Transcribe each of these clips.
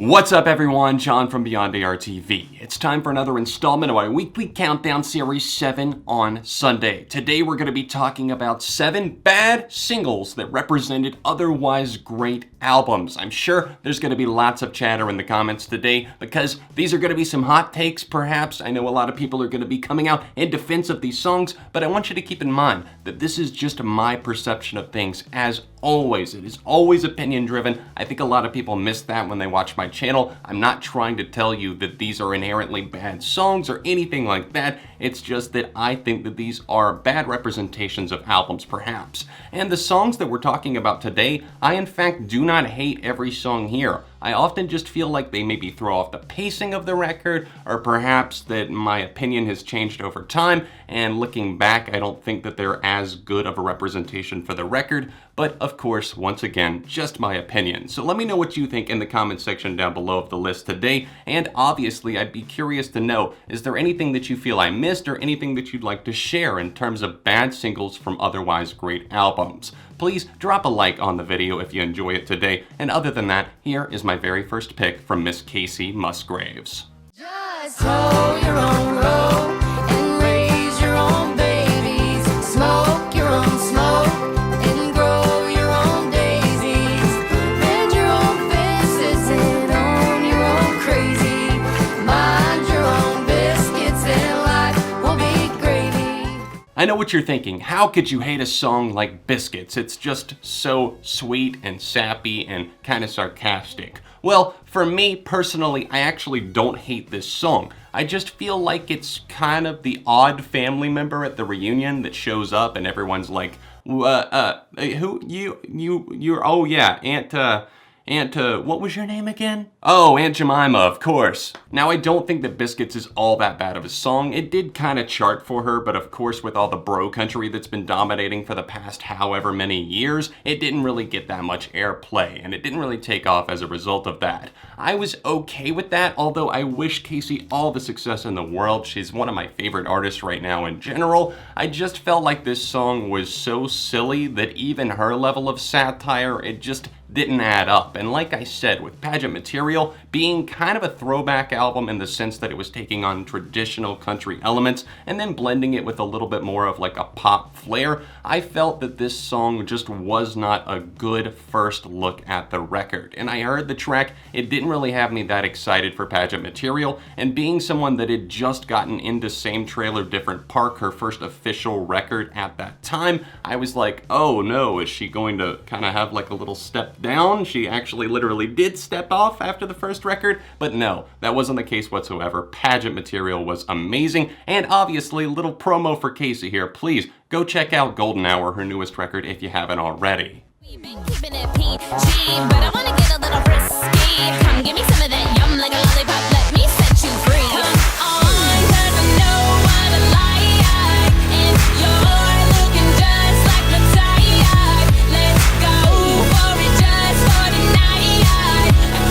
What's up everyone, John from Beyond ARTV. It's time for another installment of our weekly countdown series 7 on Sunday. Today we're going to be talking about 7 bad singles that represented otherwise great albums. I'm sure there's going to be lots of chatter in the comments today because these are going to be some hot takes perhaps. I know a lot of people are going to be coming out in defense of these songs, but I want you to keep in mind that this is just my perception of things. As always, it is always opinion driven. I think a lot of people miss that when they watch my channel. I'm not trying to tell you that these are inherently bad songs or anything like that. It's just that I think that these are bad representations of albums perhaps. And the songs that we're talking about today, I in fact do not hate every song here. I often just feel like they maybe throw off the pacing of the record, or perhaps that my opinion has changed over time, and looking back, I don't think that they're as good of a representation for the record, but of course, once again, just my opinion. So let me know what you think in the comment section down below of the list today, and obviously I'd be curious to know, is there anything that you feel I missed or anything that you'd like to share in terms of bad singles from otherwise great albums? Please drop a like on the video if you enjoy it today, and other than that, here is my very first pick from Miss Casey Musgraves. Just hoe your own road and raise your own babies, smoke your own smoke and grow your own daisies, bend your own fences and own your own crazy, mind your own biscuits and life will be gravy. I know what you're thinking. How could you hate a song like Biscuits? It's just so sweet and sappy and kind of sarcastic. Well, for me personally, I actually don't hate this song. I just feel like it's kind of the odd family member at the reunion that shows up and everyone's like, who, you're, oh yeah, Aunt, what was your name again? Oh, Aunt Jemima, of course. Now, I don't think that Biscuits is all that bad of a song. It did kind of chart for her, but of course, with all the bro country that's been dominating for the past however many years, it didn't really get that much airplay, and it didn't really take off as a result of that. I was okay with that, although I wish Casey all the success in the world. She's one of my favorite artists right now in general. I just felt like this song was so silly that even her level of satire, it just didn't add up. And like I said, with Pageant Material being kind of a throwback album in the sense that it was taking on traditional country elements and then blending it with a little bit more of like a pop flair, I felt that this song just was not a good first look at the record. And I heard the track, it didn't really have me that excited for Pageant Material, and being someone that had just gotten into Same Trailer Different Park, her first official record at that time, I was like, oh no, is she going to kind of have like a little step down? She actually literally did step off after the first record, but no, that wasn't the case whatsoever. Pageant Material was amazing, and obviously, little promo for Casey here. Please go check out Golden Hour, her newest record, if you haven't already. We've been keeping it PG, but I wanna get a little risky. Come give me some of that yum like a lollipop. Let me set you free. Come on, 'cause I know what I like, and you're looking just like the type. Let's go for it just for tonight.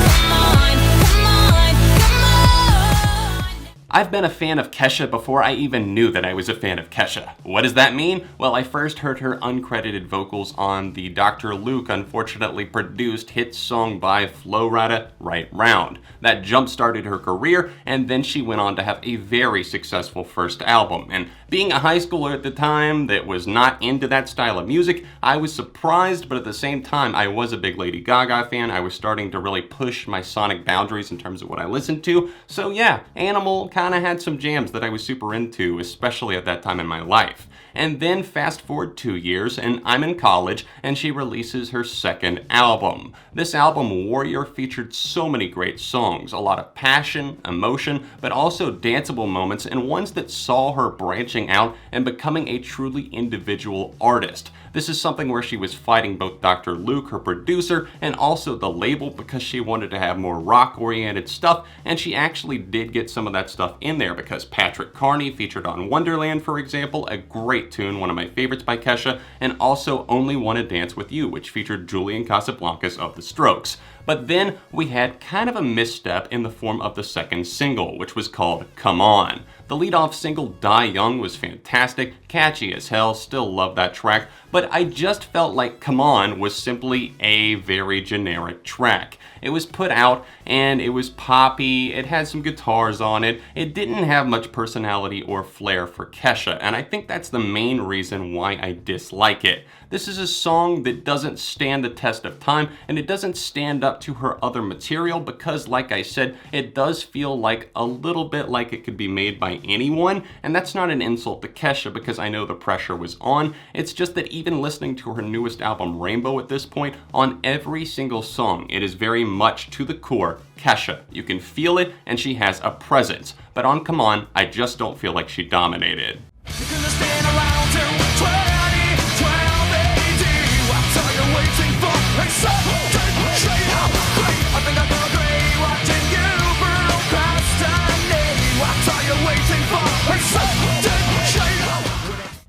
Come on, come on, come on. I've been a fan of Kesha before I even knew that I was a fan of Kesha. What does that mean? Well, I first heard her uncredited vocals on the Dr. Luke unfortunately produced hit song by Flo Rida, Right Round. That jump-started her career, and then she went on to have a very successful first album. And being a high schooler at the time that was not into that style of music, I was surprised, but at the same time, I was a big Lady Gaga fan. I was starting to really push my sonic boundaries in terms of what I listened to. So yeah, Animal kind of had some jams that I was super into, especially at that time in my life. And then fast forward 2 years, and I'm in college, and she releases her second album. This album, Warrior, featured so many great songs, a lot of passion, emotion, but also danceable moments, and ones that saw her branching out and becoming a truly individual artist. This is something where she was fighting both Dr. Luke, her producer, and also the label because she wanted to have more rock-oriented stuff, and she actually did get some of that stuff in there because Patrick Carney featured on Wonderland, for example, a great tune, one of my favorites by Kesha, and also Only Wanna Dance With You, which featured Julian Casablancas of The Strokes. But then we had kind of a misstep in the form of the second single, which was called Come On. The lead-off single, Die Young, was fantastic, catchy as hell, still love that track, but I just felt like Come On was simply a very generic track. It was put out and it was poppy, it had some guitars on it, it didn't have much personality or flair for Kesha, and I think that's the main reason why I dislike it. This is a song that doesn't stand the test of time, and it doesn't stand up to her other material because, like I said, it does feel like a little bit like it could be made by anyone, and that's not an insult to Kesha because I know the pressure was on. It's just that even listening to her newest album, Rainbow, at this point, on every single song, it is very much to the core Kesha. You can feel it, and she has a presence. But on Come On, I just don't feel like she dominated.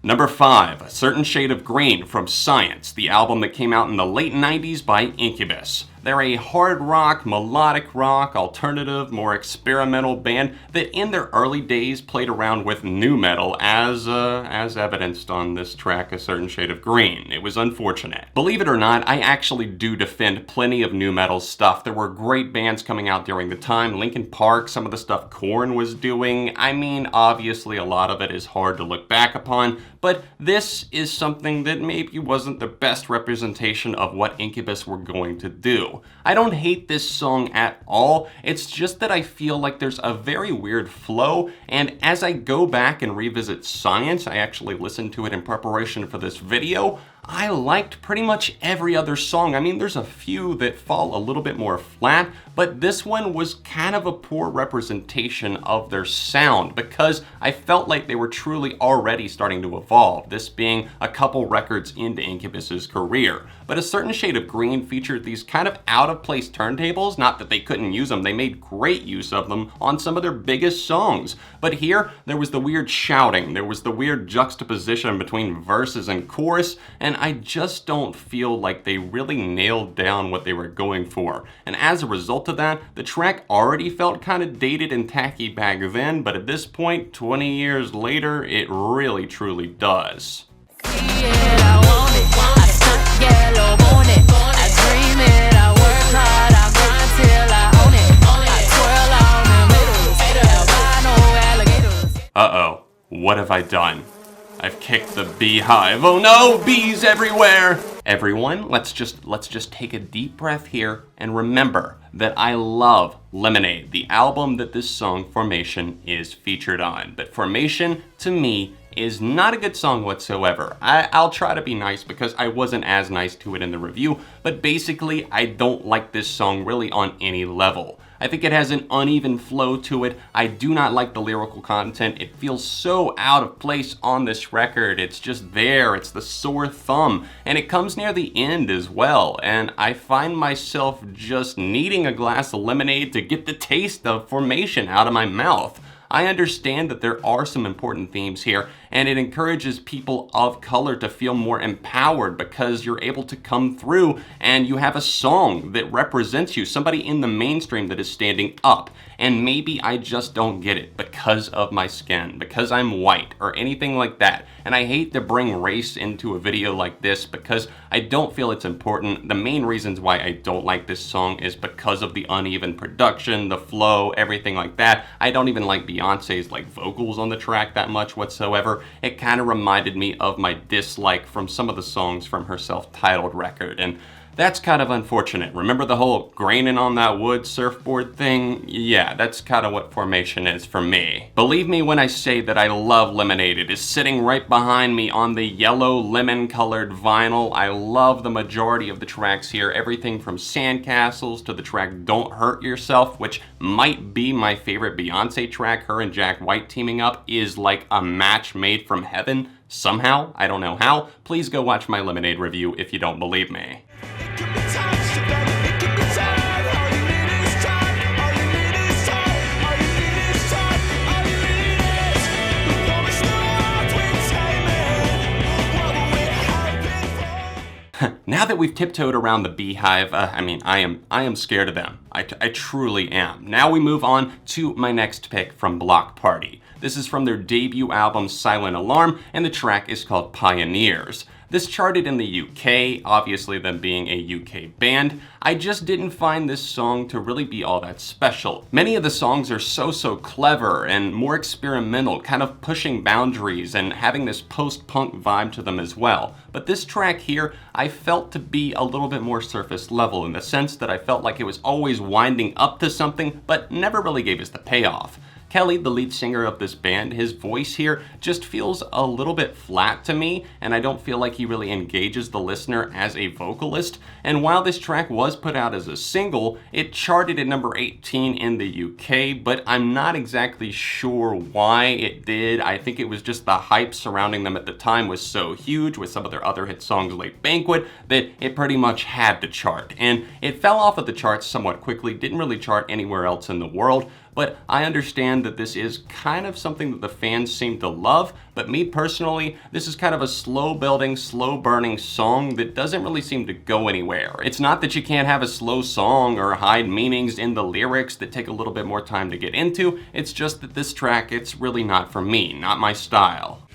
Number 5, A Certain Shade of Green from Science, the album that came out in the late 90s by Incubus. They're a hard rock, melodic rock, alternative, more experimental band that in their early days played around with nu metal as evidenced on this track, A Certain Shade of Green. It was unfortunate. Believe it or not, I actually do defend plenty of nu metal stuff. There were great bands coming out during the time. Linkin Park, some of the stuff Korn was doing. I mean, obviously a lot of it is hard to look back upon, but this is something that maybe wasn't the best representation of what Incubus were going to do. I don't hate this song at all, it's just that I feel like there's a very weird flow, and as I go back and revisit Science, I actually listened to it in preparation for this video, I liked pretty much every other song. I mean, there's a few that fall a little bit more flat, but this one was kind of a poor representation of their sound because I felt like they were truly already starting to evolve, this being a couple records into Incubus's career. But A Certain Shade of Green featured these kind of out-of-place turntables, not that they couldn't use them, they made great use of them on some of their biggest songs. But here, there was the weird shouting, there was the weird juxtaposition between verses and chorus, and I just don't feel like they really nailed down what they were going for. And as a result of that, the track already felt kind of dated and tacky back then, but at this point, 20 years later, it really truly does. Uh-oh, what have I done? I've kicked the beehive. Oh no, bees everywhere! Everyone, let's just take a deep breath here and remember that I love Lemonade, the album that this song Formation is featured on. But Formation, to me, is not a good song whatsoever. I'll try to be nice because I wasn't as nice to it in the review, but basically I don't like this song really on any level. I think it has an uneven flow to it. I do not like the lyrical content. It feels so out of place on this record. It's just there. It's the sore thumb. And it comes near the end as well. And I find myself just needing a glass of lemonade to get the taste of Formation out of my mouth. I understand that there are some important themes here, and it encourages people of color to feel more empowered because you're able to come through and you have a song that represents you, somebody in the mainstream that is standing up. And maybe I just don't get it because of my skin, because I'm white, or anything like that. And I hate to bring race into a video like this because I don't feel it's important. The main reasons why I don't like this song is because of the uneven production, the flow, everything like that. I don't even like Beyonce's vocals on the track that much whatsoever. It kind of reminded me of my dislike from some of the songs from her self-titled record, and that's kind of unfortunate. Remember the whole graining on that wood surfboard thing? Yeah, that's kind of what Formation is for me. Believe me when I say that I love Lemonade. It is sitting right behind me on the yellow lemon-colored vinyl. I love the majority of the tracks here. Everything from Sandcastles to the track Don't Hurt Yourself, which might be my favorite Beyonce track. Her and Jack White teaming up is like a match made from heaven. Somehow, I don't know how. Please go watch my Lemonade review if you don't believe me. Now that we've tiptoed around the Beehive, I am scared of them. I truly am. Now we move on to my next pick from Block Party. This is from their debut album Silent Alarm, and the track is called Pioneers. This charted in the UK, obviously them being a UK band. I just didn't find this song to really be all that special. Many of the songs are so clever and more experimental, kind of pushing boundaries and having this post-punk vibe to them as well. But this track here, I felt to be a little bit more surface level in the sense that I felt like it was always winding up to something, but never really gave us the payoff. Kelly, the lead singer of this band, his voice here just feels a little bit flat to me, and I don't feel like he really engages the listener as a vocalist. And while this track was put out as a single, it charted at number 18 in the UK, but I'm not exactly sure why it did. I think it was just the hype surrounding them at the time was so huge with some of their other hit songs like Banquet that it pretty much had to chart. And it fell off of the charts somewhat quickly, didn't really chart anywhere else in the world. But I understand that this is kind of something that the fans seem to love, but me personally, this is kind of a slow building, slow burning song that doesn't really seem to go anywhere. It's not that you can't have a slow song or hide meanings in the lyrics that take a little bit more time to get into, it's just that this track, it's really not for me, not my style.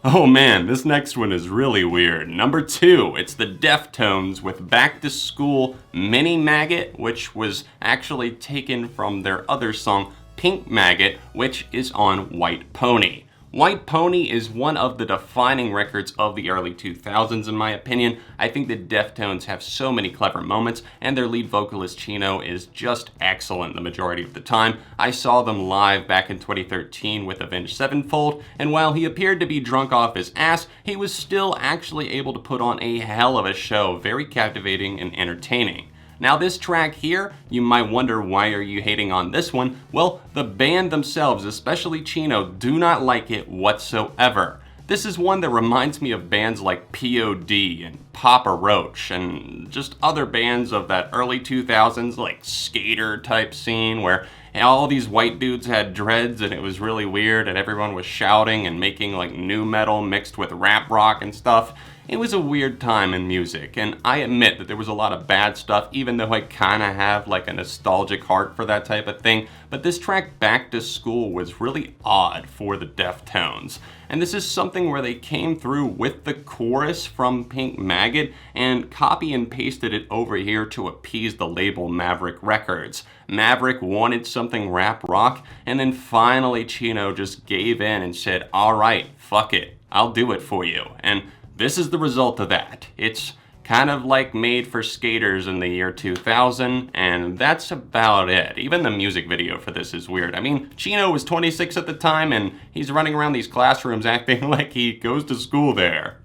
Oh man, this next one is really weird. Number 2, it's the Deftones with Back to School Mini Maggot, which was actually taken from their other song, Pink Maggot, which is on White Pony. White Pony is one of the defining records of the early 2000s in my opinion. I think the Deftones have so many clever moments, and their lead vocalist Chino is just excellent the majority of the time. I saw them live back in 2013 with Avenged Sevenfold, and while he appeared to be drunk off his ass, he was still actually able to put on a hell of a show, very captivating and entertaining. Now this track here, you might wonder why are you hating on this one? Well, the band themselves, especially Chino, do not like it whatsoever. This is one that reminds me of bands like POD and Papa Roach and just other bands of that early 2000s like skater type scene where all these white dudes had dreads and it was really weird and everyone was shouting and making like nu metal mixed with rap rock and stuff. It was a weird time in music, and I admit that there was a lot of bad stuff, even though I kind of have like a nostalgic heart for that type of thing, but this track Back to School was really odd for the Deftones. And this is something where they came through with the chorus from Pink Maggot and copy and pasted it over here to appease the label Maverick Records. Maverick wanted something rap rock, and then finally Chino just gave in and said, alright, fuck it, I'll do it for you. And this is the result of that. It's kind of like made for skaters in the year 2000, and that's about it. Even the music video for this is weird. I mean, Chino was 26 at the time, and he's running around these classrooms acting like he goes to school there.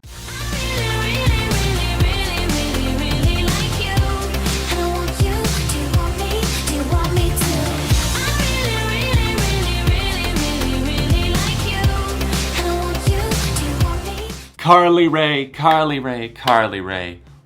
Carly Rae.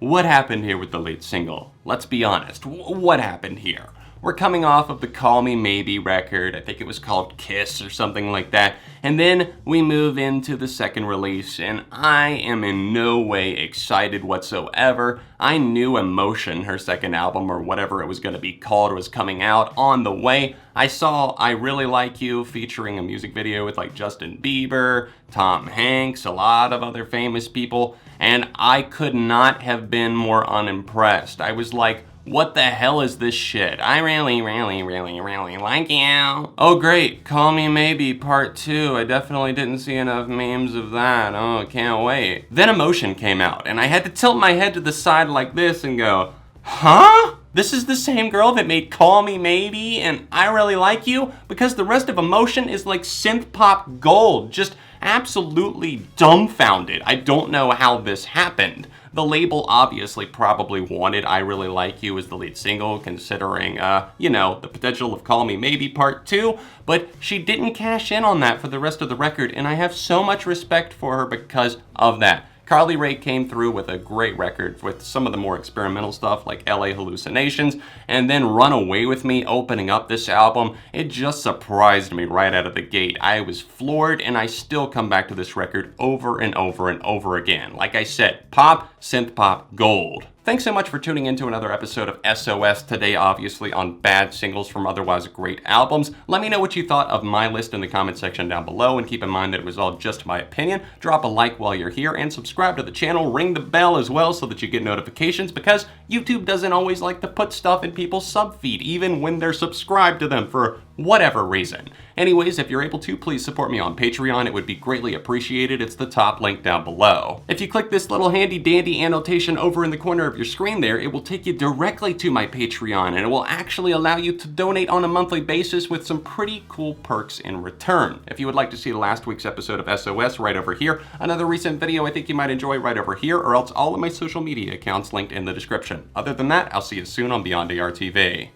What happened here with the lead single? Let's be honest, what happened here? We're coming off of the Call Me Maybe record, I think it was called Kiss or something like that, and then we move into the second release, and I am in no way excited whatsoever. I knew Emotion, her second album or whatever it was going to be called, was coming out on the way. I saw I Really Like You featuring a music video with like Justin Bieber, Tom Hanks, a lot of other famous people, and I could not have been more unimpressed. I was like, what the hell is this shit? I really like you. Oh great, Call Me Maybe Part 2. I definitely didn't see enough memes of that. Oh, can't wait. Then Emotion came out, and I had to tilt my head to the side like this and go, huh? This is the same girl that made Call Me Maybe and I Really Like You? Because the rest of Emotion is like synth pop gold. Just absolutely dumbfounded. I don't know how this happened. The label obviously probably wanted I Really Like You as the lead single, considering, the potential of Call Me Maybe Part 2, but she didn't cash in on that for the rest of the record, and I have so much respect for her because of that. Carly Rae came through with a great record with some of the more experimental stuff like LA Hallucinations, and then Run Away With Me opening up this album. It just surprised me right out of the gate. I was floored, and I still come back to this record over and over and over again. Like I said, pop, synth pop, gold. Thanks so much for tuning in to another episode of SOS today, obviously on bad singles from otherwise great albums. Let me know what you thought of my list in the comment section down below, and keep in mind that it was all just my opinion. Drop a like while you're here, and subscribe to the channel. Ring the bell as well so that you get notifications, because YouTube doesn't always like to put stuff in people's subfeed, even when they're subscribed to them for whatever reason. Anyways, if you're able to, please support me on Patreon. It would be greatly appreciated. It's the top link down below. If you click this little handy dandy annotation over in the corner of your screen there, it will take you directly to my Patreon, and it will actually allow you to donate on a monthly basis with some pretty cool perks in return. If you would like to see last week's episode of SOS, right over here, another recent video I think you might enjoy right over here, or else all of my social media accounts linked in the description. Other than that, I'll see you soon on Beyond ARTV.